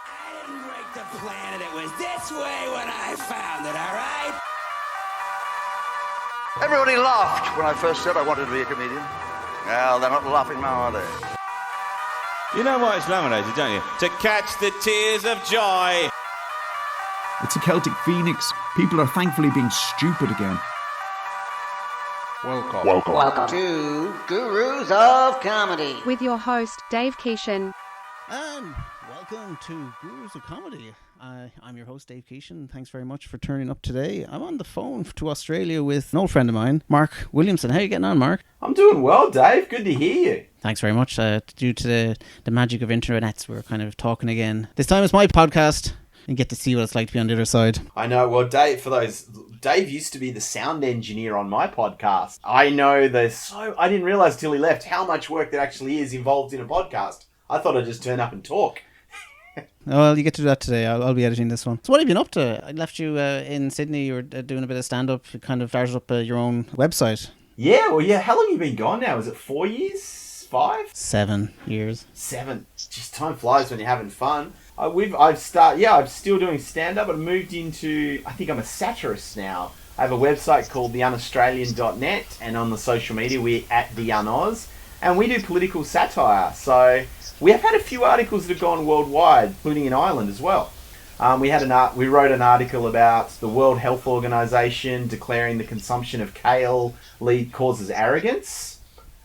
I didn't break the planet. It was this way when I found it, all right? Everybody laughed when I first said I wanted to be a comedian. Well, they're not laughing now, are they? You know why it's nominated, don't you? To catch the tears of joy. It's a Celtic phoenix. People are thankfully being stupid again. Welcome to Gurus of Comedy. With your host, Dave Keeshan. And welcome to Gurus of Comedy. I'm your host, Dave Keeshan. Thanks very much for turning up today. I'm on the phone to Australia with an old friend of mine, Mark Williamson. How are you getting on, Mark? I'm doing well, Dave. Good to hear you. Thanks very much. Due to the magic of internets, we're kind of talking again. This time it's my podcast and get to see what it's like to be on the other side. I know. Well, Dave used to be the sound engineer on my podcast. I know I didn't realize till he left how much work there actually is involved in a podcast. I thought I'd just turn up and talk. Well, you get to do that today. I'll be editing this one. So what have you been up to? I left you in Sydney. You were doing a bit of stand-up. You kind of started up your own website. Yeah, well, yeah. How long have you been gone now? Is it 4 years? 5? 7 years. 7. Just time flies when you're having fun. I'm still doing stand-up. I moved into, I think I'm a satirist now. I have a website called theunaustralian.net, and on the social media we're at the Unoz, and we do political satire. So we have had a few articles that have gone worldwide, including in Ireland as well. We wrote an article about the World Health Organization declaring the consumption of kale causes arrogance.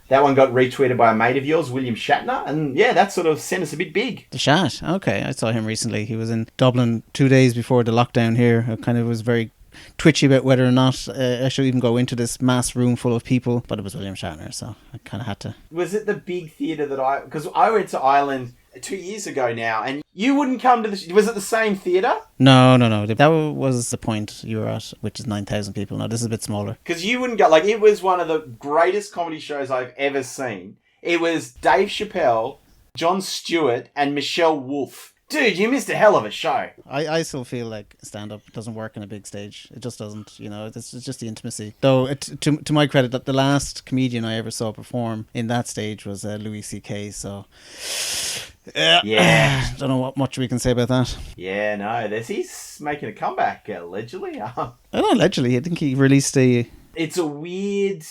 That one got retweeted by a mate of yours, William Shatner, and yeah, that sort of sent us a bit big. The Shat, okay. I saw him recently. He was in Dublin 2 days before the lockdown here. I kind of was very twitchy about whether or not I should even go into this mass room full of people, but it was William Shatner, so I kind of had to. Was it the big theatre because I went to Ireland 2 years ago now, and you wouldn't come to was it the same theatre? No. That was the point you were at, which is 9,000 people. No, this is a bit smaller. Because you wouldn't go, it was one of the greatest comedy shows I've ever seen. It was Dave Chappelle, Jon Stewart, and Michelle Wolf. Dude, you missed a hell of a show. I still feel like stand-up doesn't work on a big stage. It just doesn't, it's just the intimacy. Though, to my credit, that the last comedian I ever saw perform in that stage was Louis C.K., so... yeah. Don't know what much we can say about that. Yeah, no, he's making a comeback, allegedly. I don't allegedly, I think he released a... It's a weird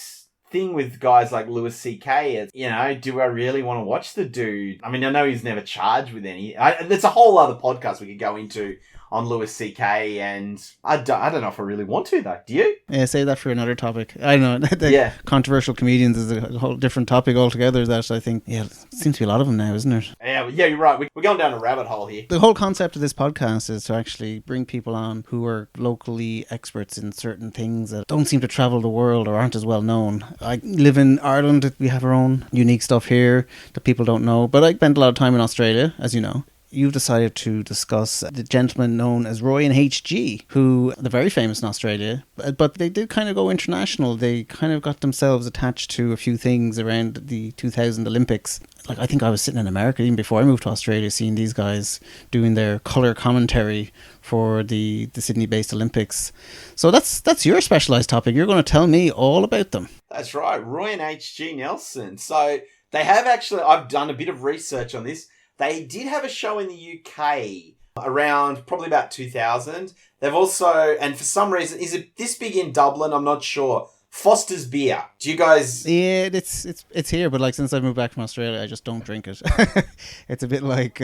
thing with guys like Louis C.K. It's, do I really want to watch the dude? I mean, I know he's never charged with any. There's a whole other podcast we could go into on Louis C.K. and I don't know if I really want to, though. Do you? Yeah, save that for another topic. I don't know. Controversial comedians is a whole different topic altogether that I think, there seems to be a lot of them now, isn't it? Yeah, you're right. We're going down a rabbit hole here. The whole concept of this podcast is to actually bring people on who are locally experts in certain things that don't seem to travel the world or aren't as well known. I live in Ireland. We have our own unique stuff here that people don't know. But I spent a lot of time in Australia, as you know. You've decided to discuss the gentleman known as Roy and HG, who they're very famous in Australia, but they did kind of go international. They kind of got themselves attached to a few things around the 2000 Olympics. I think I was sitting in America even before I moved to Australia, seeing these guys doing their colour commentary for the Sydney-based Olympics. So that's your specialised topic. You're going to tell me all about them. That's right, Roy and HG Nelson. So they have actually, I've done a bit of research on this. They did have a show in the UK around probably about 2000. They've also, and for some reason, is it this big in Dublin? I'm not sure. Foster's Beer. Do you guys... Yeah, it's here, but since I moved back from Australia, I just don't drink it. It's a bit like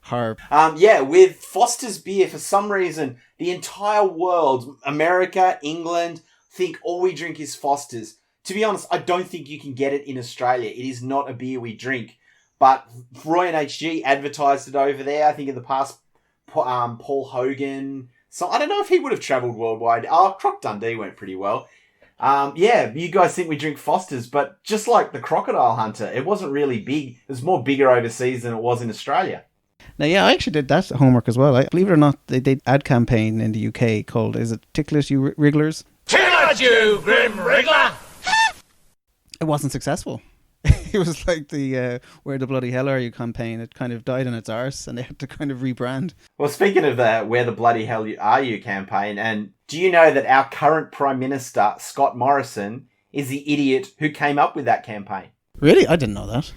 harp. With Foster's Beer, for some reason, the entire world, America, England, think all we drink is Foster's. To be honest, I don't think you can get it in Australia. It is not a beer we drink. But Roy and HG advertised it over there. I think in the past, Paul Hogan. So I don't know if he would have travelled worldwide. Croc Dundee went pretty well. You guys think we drink Foster's, but just like the Crocodile Hunter, it wasn't really big. It was more bigger overseas than it was in Australia. Now, I actually did that homework as well. Believe it or not, they did ad campaign in the UK called, is it Tickle It You Wrigglers? Tickle it, you grim wriggler! It wasn't successful. It was like the Where the Bloody Hell Are You campaign. It kind of died on its arse and they had to kind of rebrand. Well, speaking of the Where the Bloody Hell Are You campaign, and do you know that our current Prime Minister, Scott Morrison, is the idiot who came up with that campaign? Really? I didn't know that.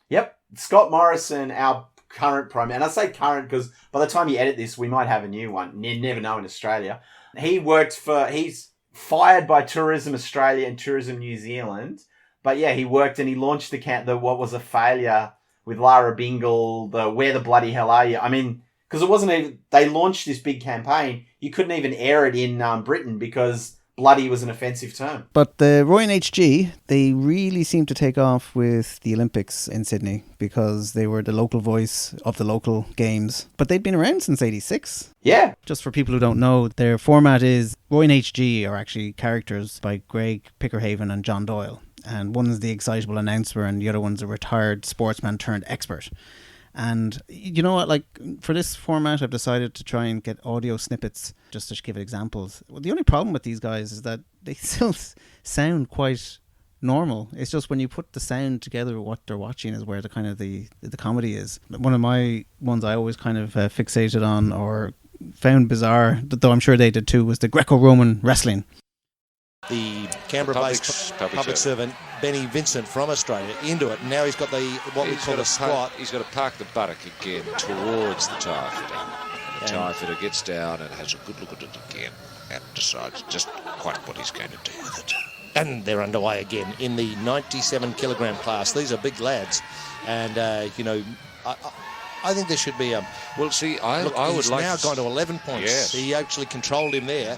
Yep. Scott Morrison, our current prime, and I say current because by the time you edit this, we might have a new one. You never know in Australia. He's fired by Tourism Australia and Tourism New Zealand. But yeah, he worked and he launched the what was a failure with Lara Bingle, the Where the Bloody Hell Are You? I mean, because it wasn't even, they launched this big campaign. You couldn't even air it in Britain because bloody was an offensive term. But the Roy and HG, they really seemed to take off with the Olympics in Sydney because they were the local voice of the local games. But they'd been around since 86. Yeah. Just for people who don't know, their format is Roy and HG are actually characters by Greg Pickerhaven and John Doyle. And one is the excitable announcer and the other one's a retired sportsman turned expert. And you know what, like for this format, I've decided to try and get audio snippets just to give examples. Well, the only problem with these guys is that they still sound quite normal. It's just when you put the sound together with what they're watching is where the kind of the comedy is. One of my ones I always kind of fixated on or found bizarre, though I'm sure they did too, was the Greco-Roman wrestling. The Canberra-based public servant Benny Vincent from Australia into it, and now he's got what we call a squat. He's got to park the buttock again towards the tyre fitter. The tyre fitter gets down and has a good look at it again and decides just quite what he's going to do with it. And they're underway again in the 97-kilogram class. These are big lads, and I think there should be a. Well, see, I would like. He's now gone to 11 points. Yes. He actually controlled him there.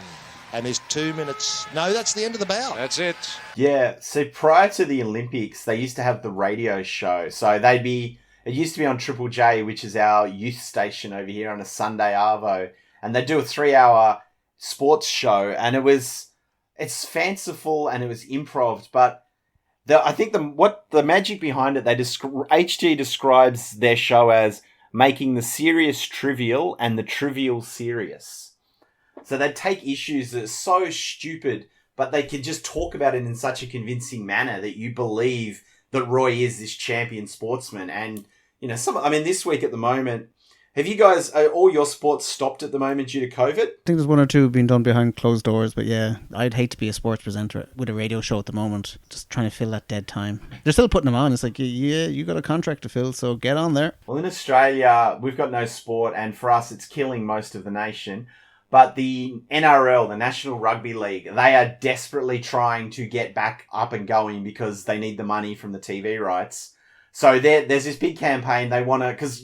And there's 2 minutes. No, that's the end of the bout. That's it. Yeah. So prior to the Olympics, they used to have the radio show. So it used to be on Triple J, which is our youth station over here on a Sunday arvo. And they'd do a 3-hour sports show. And it's fanciful and it was improv. But I think the magic behind it, HG describes their show as making the serious trivial and the trivial serious. So they'd take issues that are so stupid, but they could just talk about it in such a convincing manner that you believe that Roy is this champion sportsman. And, this week at the moment, have you guys, all your sports stopped at the moment due to COVID? I think there's one or two being done behind closed doors, but yeah, I'd hate to be a sports presenter with a radio show at the moment, just trying to fill that dead time. They're still putting them on. It's like, yeah, you got a contract to fill, so get on there. Well, in Australia, we've got no sport, and for us, it's killing most of the nation. But the NRL, the National Rugby League, they are desperately trying to get back up and going because they need the money from the TV rights. So there's this big campaign they want to, because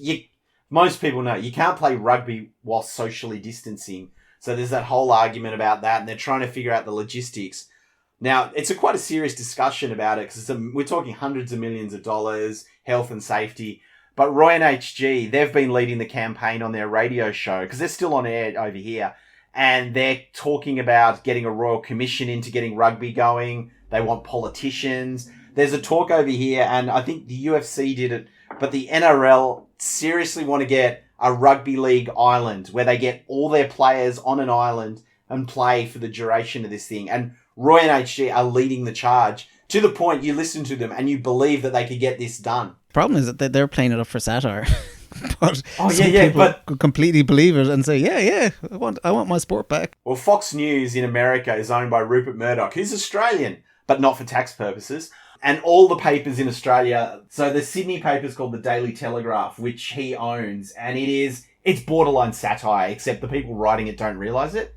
most people know you can't play rugby while socially distancing. So there's that whole argument about that, and they're trying to figure out the logistics. Now, it's quite a serious discussion about it because we're talking hundreds of millions of dollars, health and safety. But Roy and HG, they've been leading the campaign on their radio show because they're still on air over here. And they're talking about getting a royal commission into getting rugby going. They want politicians. There's a talk over here, and I think the UFC did it, but the NRL seriously want to get a rugby league island where they get all their players on an island and play for the duration of this thing. And Roy and HG are leading the charge to the point you listen to them and you believe that they could get this done. Problem is that they're playing it up for satire. But people could completely believe it and say, yeah, I want my sport back. Well, Fox News in America is owned by Rupert Murdoch, who's Australian, but not for tax purposes. And all the papers in Australia, so the Sydney paper is called the Daily Telegraph, which he owns, and it's borderline satire, except the people writing it don't realise it.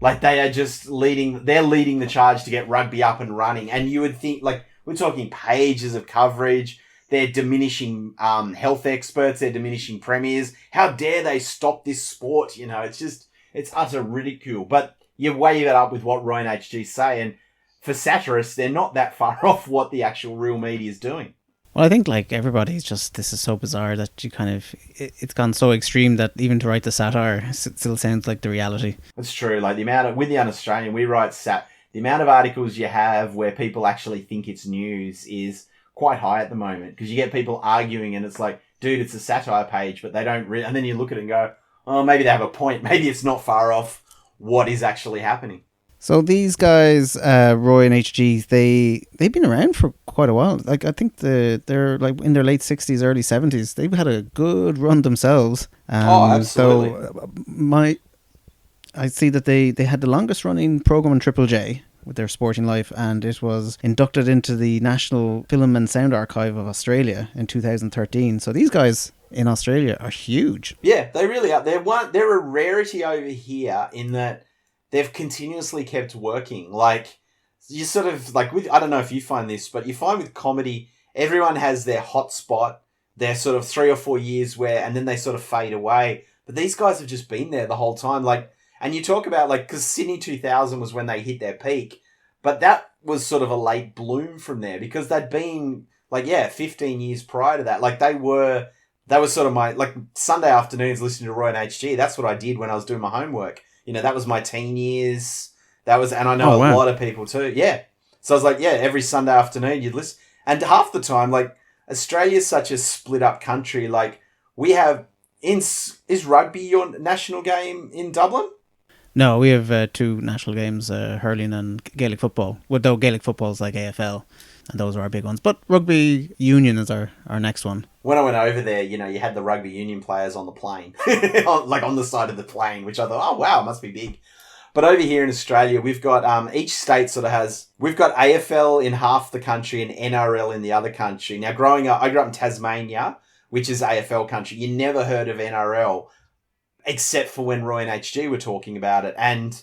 Like, they are just leading the charge to get rugby up and running. And you would think, like, we're talking pages of coverage. They're diminishing health experts. They're diminishing premiers. How dare they stop this sport? It's utter ridicule. But you weigh that up with what Roy and HG say. And for satirists, they're not that far off what the actual real media is doing. Well, I think like everybody's just, this is so bizarre that you kind of, it's gone so extreme that even to write the satire, it still sounds like the reality. It's true. Like with the Un-Australian, we write the amount of articles you have where people actually think it's news is quite high at the moment, because you get people arguing and it's like, dude, it's a satire page, but they don't and then you look at it and go, oh, maybe they have a point. Maybe it's not far off what is actually happening. So these guys, Roy and HG, they've been around for quite a while. Like, I think they're like in their late 60s, early 70s. They've had a good run themselves. Absolutely. So I see that they had the longest running program on Triple J with their sporting life, and it was inducted into the National Film and Sound Archive of Australia in 2013. So these guys in Australia are huge. Yeah, they really are. They're a rarity over here in that they've continuously kept working. Like, you sort of, like, with, I don't know if you find this, but you find with comedy, everyone has their hot spot, their sort of 3 or 4 years where, and then they sort of fade away. But these guys have just been there the whole time. Like, and you talk about, like, because Sydney 2000 was when they hit their peak, but that was sort of a late bloom from there because they'd been, like, 15 years prior to that. Like, that was sort of my, like, Sunday afternoons listening to Roy and HG. That's what I did when I was doing my homework. You know, that was my teen years. And I know a lot of people too. Yeah. So I was like, every Sunday afternoon you'd listen. And half the time, like, Australia's such a split up country. Like, we have, is rugby your national game in Dublin? No, we have 2 national games, hurling and Gaelic football. Well, though Gaelic football is like AFL, and those are our big ones. But rugby union is our next one. When I went over there, you know, you had the rugby union players on the plane, like on the side of the plane, which I thought, oh, wow, it must be big. But over here in Australia, we've got, each state sort of has, we've got AFL in half the country and NRL in the other country. Now, growing up, I grew up in Tasmania, which is AFL country. You never heard of NRL, except for when Roy and HG were talking about it. And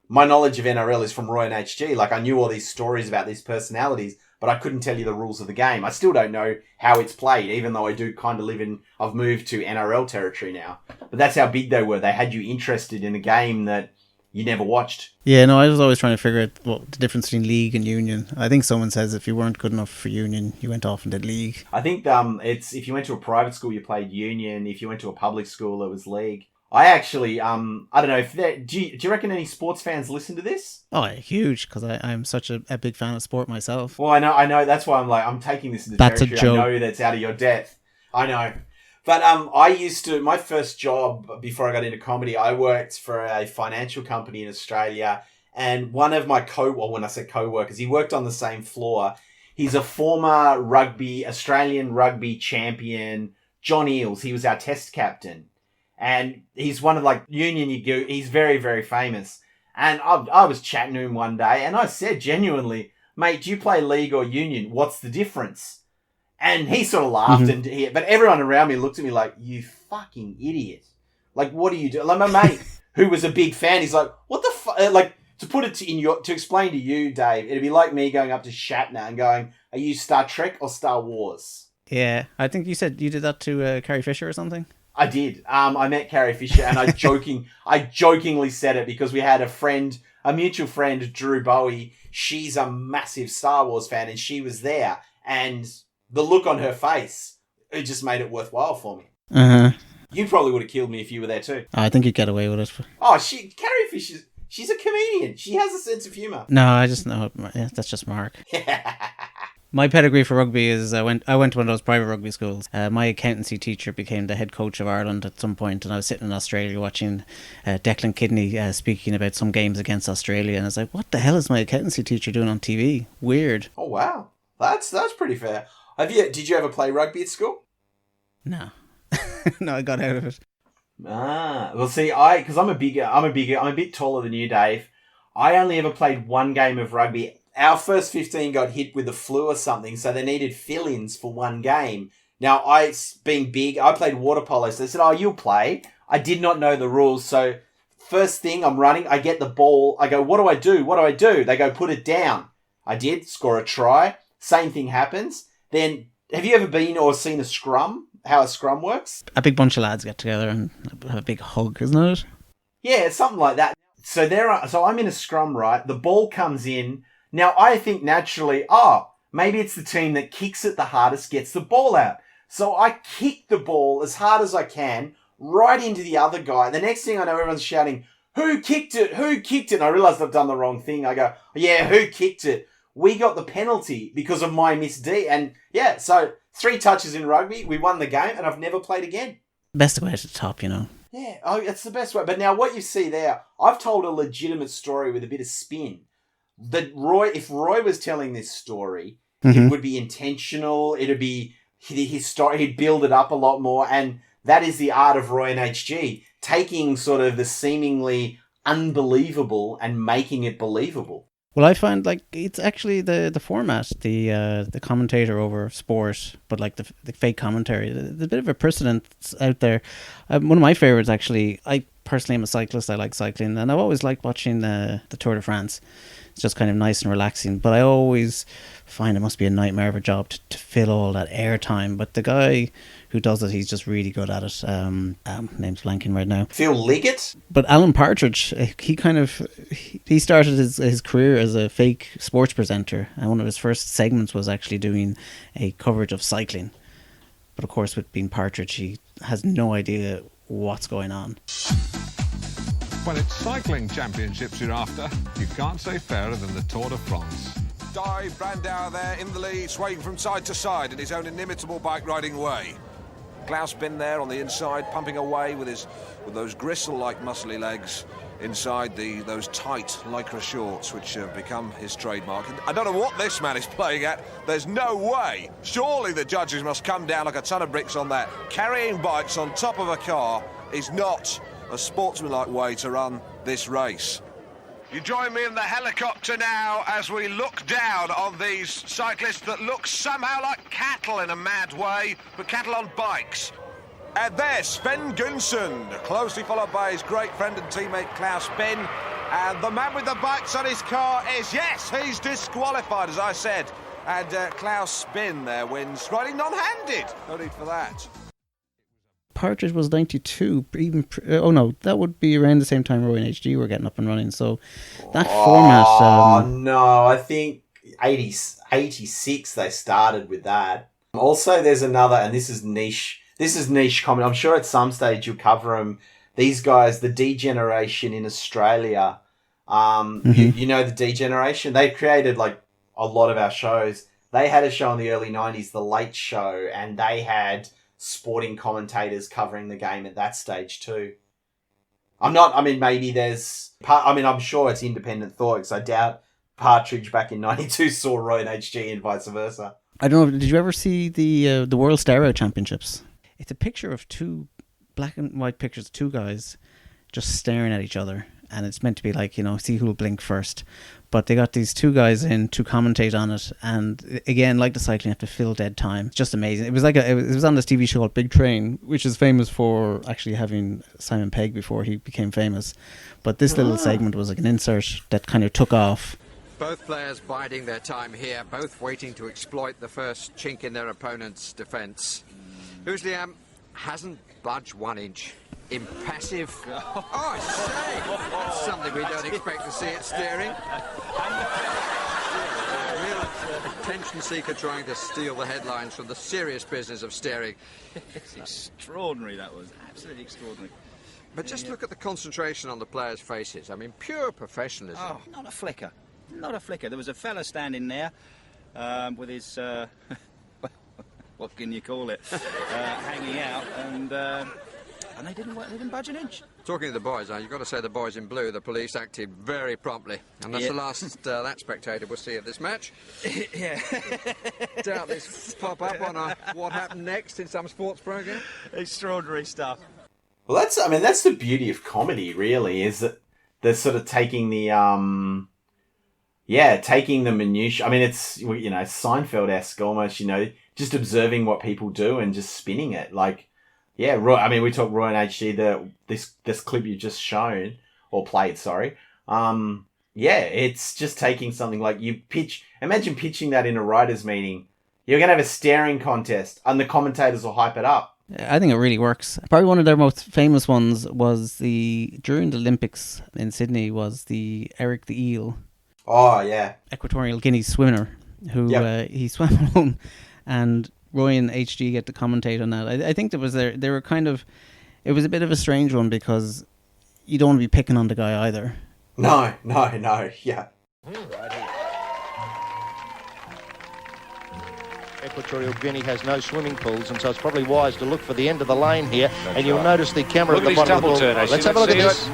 my knowledge of NRL is from Roy and HG. Like, I knew all these stories about these personalities, but I couldn't tell you the rules of the game. I still don't know how it's played, even though I do kind of live in, I've moved to NRL territory now. But that's how big they were. They had you interested in a game that you never watched. Yeah, no, I was always trying to figure out the difference between league and union. I think someone says if you weren't good enough for union, you went off and did league. I think it's if you went to a private school, you played union. If you went to a public school, it was league. I actually, I don't know, do you reckon any sports fans listen to this? Oh, huge, because I'm such a big fan of sport myself. Well, I know, that's why I'm taking this into territory. A joke. I know that's out of your depth. I know. But my first job before I got into comedy, I worked for a financial company in Australia, and one of my when I say co-workers, he worked on the same floor. He's a former Australian rugby champion, John Eales. He was our test captain. And he's one of, like, union, he's very, very famous. And I was chatting to him one day, and I said genuinely, mate, do you play league or union? What's the difference? And he sort of laughed, but everyone around me looked at me like, you fucking idiot. Like, what do you do? Like, my mate, who was a big fan, he's like, what the fuck? Like, to put it to explain to you, Dave, it'd be like me going up to Shatner and going, are you Star Trek or Star Wars? Yeah, I think you said you did that to Carrie Fisher or something? I did. I met Carrie Fisher, and I jokingly said it because we had a mutual friend, Drew Bowie. She's a massive Star Wars fan, and she was there. And the look on her face, it just made it worthwhile for me. Uh-huh. You probably would have killed me if you were there too. I think you'd get away with it. Oh, Carrie Fisher, she's a comedian. She has a sense of humour. No, I just know. Yeah, that's just Mark. My pedigree for rugby is I went to one of those private rugby schools. My accountancy teacher became the head coach of Ireland at some point, and I was sitting in Australia watching Declan Kidney speaking about some games against Australia, and I was like, what the hell is my accountancy teacher doing on TV? Weird. Oh, wow. That's pretty fair. Did you ever play rugby at school? No. No, I got out of it. Well, see, because I'm a bit taller than you, Dave. I only ever played one game of rugby. Our first 15 got hit with the flu or something, so they needed fill-ins for one game. Now, being big, I played water polo, so they said, oh, you'll play. I did not know the rules, so first thing, I'm running, I get the ball, I go, what do I do? What do I do? They go, put it down. I did, score a try. Same thing happens. Then, have you ever been or seen a scrum? How a scrum works? A big bunch of lads get together and have a big hug, isn't it? Yeah, it's something like that. So I'm in a scrum, right? The ball comes in. Now, I think naturally, maybe it's the team that kicks it the hardest gets the ball out. So I kick the ball as hard as I can right into the other guy. The next thing I know, everyone's shouting, who kicked it? Who kicked it? And I realised I've done the wrong thing. I go, yeah, who kicked it? We got the penalty because of my misdeed. And yeah, so 3 touches in rugby, we won the game, and I've never played again. Best way to the top, you know. Yeah, it's the best way. But now what you see there, I've told a legitimate story with a bit of spin. If Roy was telling this story, it would be intentional. It'd be he'd build it up a lot more, and that is the art of Roy and HG, taking sort of the seemingly unbelievable and making it believable. Well, I find like it's actually the format, the commentator over sport, but like the fake commentary. There's a bit of a precedent out there. One of my favorites, actually, I personally am a cyclist. I like cycling, and I've always liked watching the Tour de France. It's just kind of nice and relaxing. But I always find it must be a nightmare of a job to fill all that airtime. But the guy who does it, he's just really good at it. Name's blanking right now. Phil Liggett? But Alan Partridge, he started his career as a fake sports presenter, and one of his first segments was actually doing a coverage of cycling. But of course, with being Partridge, he has no idea what's going on. When it's cycling championships you're after, you can't say fairer than the Tour de France. Dive Brandau there in the lead, swaying from side to side in his own inimitable bike riding way. Klaus Bin there on the inside, pumping away with those gristle-like muscly legs inside those tight lycra shorts, which have become his trademark. I don't know what this man is playing at. There's no way. Surely the judges must come down like a ton of bricks on that. Carrying bikes on top of a car is not a sportsmanlike way to run this race. You join me in the helicopter now as we look down on these cyclists that look somehow like cattle in a mad way, but cattle on bikes. And there's Sven Gunsen, closely followed by his great friend and teammate Klaus Bin. And the man with the bikes on his car is, yes, he's disqualified, as I said. And Klaus Bin there wins, riding non-handed. No need for that. Partridge was 92, that would be around the same time Roy and HG were getting up and running, so that format... no, I think 86 they started with that. Also, there's another, and this is niche comment, I'm sure at some stage you'll cover them. These guys, the D Generation in Australia, you know the D Generation? They created like a lot of our shows. They had a show in the early 90s, The Late Show, and they had sporting commentators covering the game at that stage too. I'm sure it's independent thought, because I doubt Partridge back in 92 saw Roy and HG and vice versa. I don't know, did you ever see the World Stare-Out Championships? It's a picture of two black and white pictures of two guys just staring at each other, and it's meant to be like, see who'll blink first. But they got these two guys in to commentate on it, and again, like the cycling, you have to fill dead time. It's just amazing. It was it was on this TV show called Big Train, which is famous for actually having Simon Pegg before he became famous. But this little segment was like an insert that kind of took off. Both players biding their time here, both waiting to exploit the first chink in their opponent's defence. Liam hasn't budged 1 inch. Impassive. Oh, I say! That's something we don't expect to see at steering. Real attention seeker trying to steal the headlines from the serious business of steering. It's extraordinary, that was. Absolutely extraordinary. But just look at the concentration on the players' faces. I mean, pure professionalism. Oh, not a flicker. Not a flicker. There was a fella standing there with his... what can you call it? Hanging out, and they didn't budge an inch. Talking to the boys, you've got to say the boys in blue, the police acted very promptly. And that's the last that spectator will see of this match. Yeah. Doubt this pop up on what happened next in some sports programme. Extraordinary stuff. Well, that's the beauty of comedy, really, is that they're sort of taking the taking the minutiae. I mean, it's, Seinfeld-esque almost, just observing what people do and just spinning it. Like, yeah, we talk Roy and HG, this clip you've just shown, or played, sorry. It's just taking something like imagine pitching that in a writer's meeting. You're going to have a staring contest and the commentators will hype it up. I think it really works. Probably one of their most famous ones was during the Olympics in Sydney was the Eric the Eel. Oh, yeah. Equatorial Guinea swimmer who he swam alone, and Roy and HG get to commentate on that. I think they were kind of, it was a bit of a strange one because you don't want to be picking on the guy either. No, yeah. Equatorial Guinea has no swimming pools, and so it's probably wise to look for the end of the lane here. That's and you'll notice the camera at the bottom of the ball. Let's have a look at this.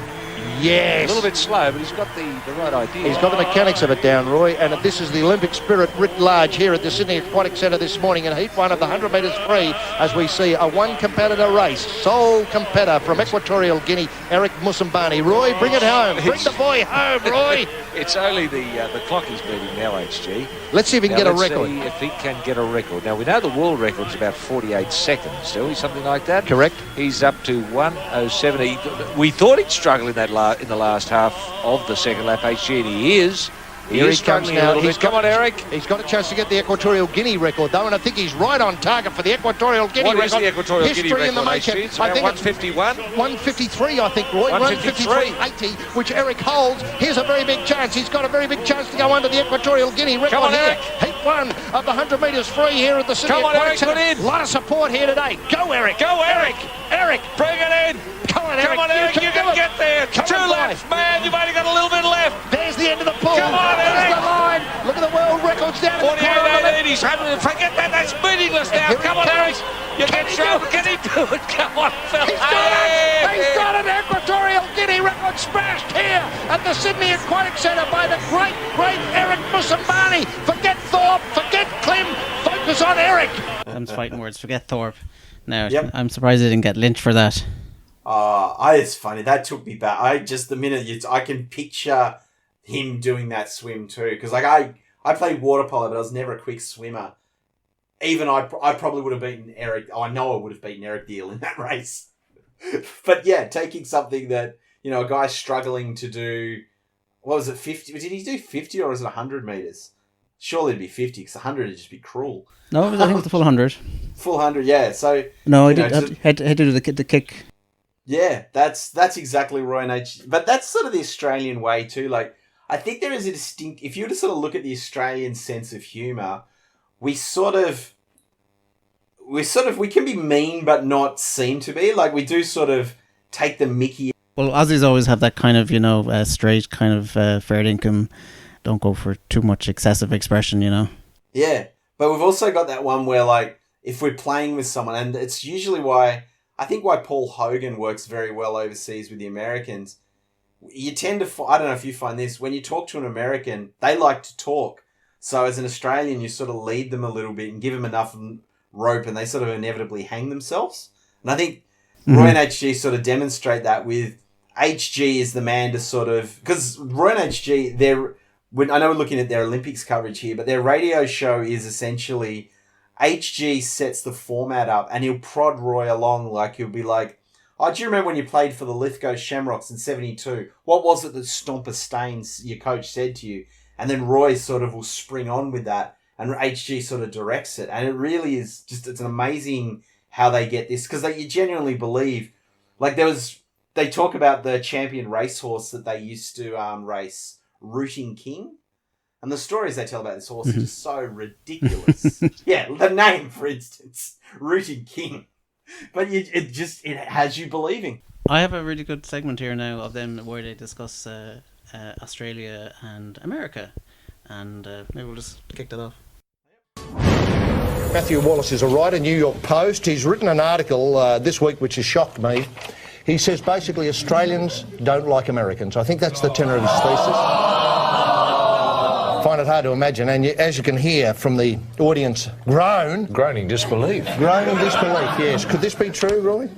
Yes. A little bit slow, but he's got the right idea. He's got the mechanics of it down, Roy, and this is the Olympic spirit writ large here at the Sydney Aquatic Centre this morning in Heat 1 of the 100 metres free, as we see a one-competitor race. Sole competitor from Equatorial Guinea, Eric Musambani. Roy, bring it home. Bring the boy home, Roy. It's only the clock is beating now, HG. Let's see if he can get a record. Let's see if he can get a record. Now, we know the world record's about 48 seconds still, something like that. Correct. He's up to 1:07. We thought he'd struggle in the last half of the second lap, HG, and he is. Here he comes now. Come on, Eric. He's got a chance to get the Equatorial Guinea record, though, and I think he's right on target for the Equatorial Guinea record. What is the Equatorial Guinea record, in the making. It's about 151? 153, I think, Roy. 153.80, which Eric holds. Here's a very big chance. He's got a very big chance to go under the Equatorial Guinea record. Come on, here. Eric. Heat 1 of the 100 metres free here at the City Come on, Eric, put in. A lot of support here today. Go, Eric. Go, Eric. Eric. Bring it in. Come on, Eric. Come on, Eric. You can get there. Two laps, man. You've only got a little bit left. There's the end of the pool. Come on, There's Eric. the line. Look at the world records down in the corner. 48.80. Forget that. That's meaningless now. Come on, Eric. You can show. Can he do it? Come on, Phil. He's got an Equatorial Guinea record smashed here at the Sydney Aquatic Centre by the great Eric Musambani. Forget Thorpe. Forget Klim. Focus on Eric. Them's fighting words. Forget Thorpe. Now, Yep. I'm surprised they didn't get lynched for that. It's funny. That took me back. I can picture him doing that swim too. Because like I played water polo, but I was never a quick swimmer. Even I probably would have beaten Eric. I know I would have beaten Eric Deal in that race. But yeah, taking something that, a guy struggling to do, what was it, 50? Did he do 50 or was it 100 metres? Surely it'd be 50 because 100 would just be cruel. No, I think it was the full 100. Full 100, yeah. So No, I had to do the kick. Yeah, that's exactly Roy and H. But that's sort of the Australian way too. Like, I think there is a distinct. If you were to sort of look at the Australian sense of humour, we can be mean but not seem to be. Like, we do sort of take the mickey. Well, Aussies always have that kind of, straight kind of fair dinkum. Don't go for too much excessive expression, Yeah, but we've also got that one where, like, if we're playing with someone, and it's usually why Paul Hogan works very well overseas with the Americans. You tend to, I don't know if you find this, when you talk to an American, they like to talk. So as an Australian, you sort of lead them a little bit and give them enough rope and they sort of inevitably hang themselves. And I think Roy and HG sort of demonstrate that with HG is the man to sort of, because Roy and HG, I know we're looking at their Olympics coverage here, but their radio show is essentially HG sets the format up and he'll prod Roy along. Like, he'll be like, oh, do you remember when you played for the Lithgow Shamrocks in 72? What was it that Stomper Staines, your coach, said to you? And then Roy sort of will spring on with that and HG sort of directs it. And it really is just, it's an amazing how they get this, because you genuinely believe, like they talk about the champion racehorse that they used to race, Rooting King. And the stories they tell about this horse are just so ridiculous. Yeah, the name, for instance, Rooting King. But it has you believing. I have a really good segment here now of them where they discuss Australia and America. And maybe we'll just kick that off. Matthew Wallace is a writer, New York Post. He's written an article this week which has shocked me. He says basically Australians don't like Americans. I think that's the tenor of his thesis. I find it hard to imagine, and as you can hear from the audience, groaning disbelief. Groaning disbelief, yes. Could this be true, Roy?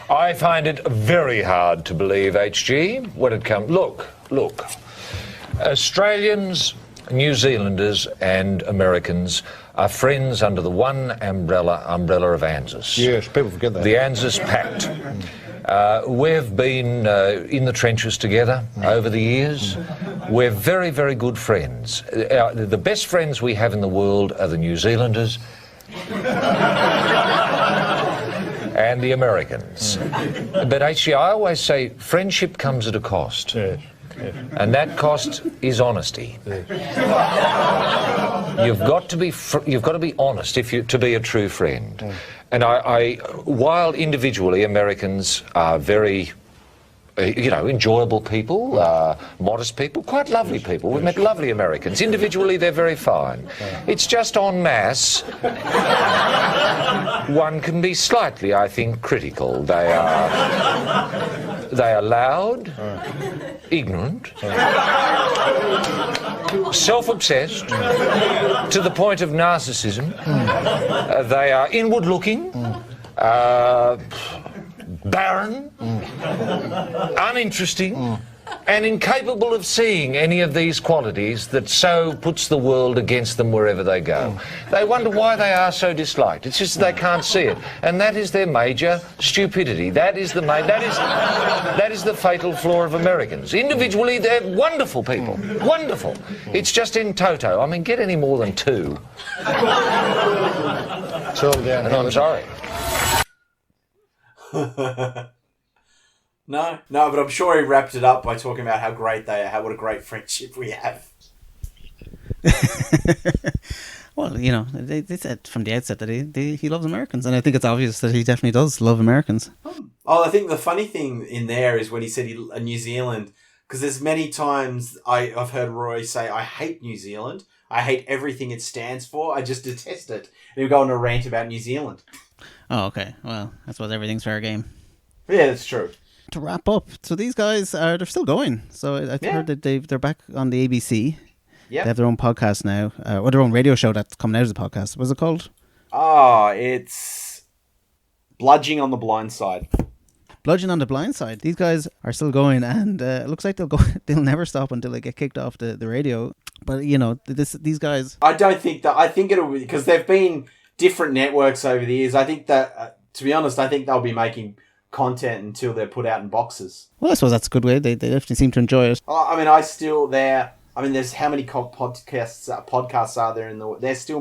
I find it very hard to believe, HG, when it comes... Look. Australians, New Zealanders and Americans are friends under the one umbrella of ANZUS. Yes, people forget that. The ANZUS Pact. We've been in the trenches together over the years. We're very, very good friends. The best friends we have in the world are the New Zealanders and the Americans. But actually, I always say friendship comes at a cost. Yes. And that cost is honesty. Yes. You've got to be honest to be a true friend. Mm. And while individually Americans are very, enjoyable people, modest people, quite lovely people. We've met lovely Americans. Individually, they're very fine. It's just en masse. One can be slightly, I think, critical. They are loud, ignorant, self-obsessed, to the point of narcissism. They are inward-looking, barren, uninteresting, and incapable of seeing any of these qualities that so puts the world against them wherever they go. They wonder why they are so disliked. It's just they can't see it, and that is their major stupidity. That is the fatal flaw of Americans. Individually, they're wonderful people, wonderful. It's just in toto. I mean, get any more than two. It's all down. And I'm sorry. No, but I'm sure he wrapped it up by talking about how great they are, what a great friendship we have. Well, you know, they said from the outset that he loves Americans, and I think it's obvious that he definitely does love Americans. Oh, I think the funny thing in there is when he said New Zealand, because there's many times I've heard Roy say, I hate New Zealand. I hate everything it stands for. I just detest it. And he'll go on a rant about New Zealand. Oh, okay. Well, I suppose everything's fair game. Yeah, that's true. To wrap up, so these guys they're still going. So I've heard that they're back on the ABC. Yeah. They have their own podcast now, or their own radio show that's coming out as a podcast. What's it called? It's Bludging on the Blind Side. Bludgeon on the Blind Side. These guys are still going, and it looks like they'll never stop until they get kicked off the radio. But you know, these guys. I don't think that. I think it'll be because they've been different networks over the years. I think that, to be honest, I think they'll be making content until they're put out in boxes. Well, I suppose that's a good way. They definitely seem to enjoy it. I mean, there's how many podcasts are there in the? They're still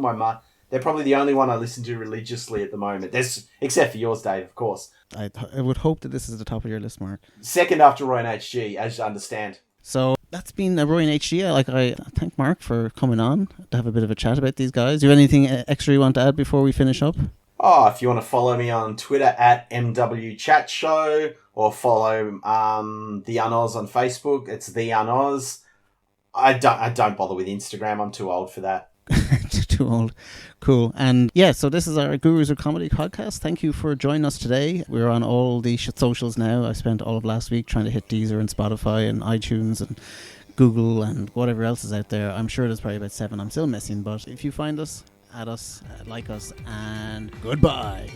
they're probably the only one I listen to religiously at the moment. Except for yours, Dave, of course. I would hope that this is the top of your list, Mark. Second after Roy and HG, as you understand. So that's been Roy and HG. I thank Mark for coming on to have a bit of a chat about these guys. Do you have anything extra you want to add before we finish up? Oh, if you want to follow me on Twitter at MW Chat Show, or follow The Unoz on Facebook, it's The Unoz. I don't bother with Instagram. I'm too old for that. Too old. Cool. And yeah, so this is our Gurus of Comedy podcast. Thank you for joining us today. We're on all the socials now. I spent all of last week trying to hit Deezer and Spotify and iTunes and Google and whatever else is out there. I'm sure there's probably about 7 I'm still missing, but if you find us, add us, like us, and goodbye.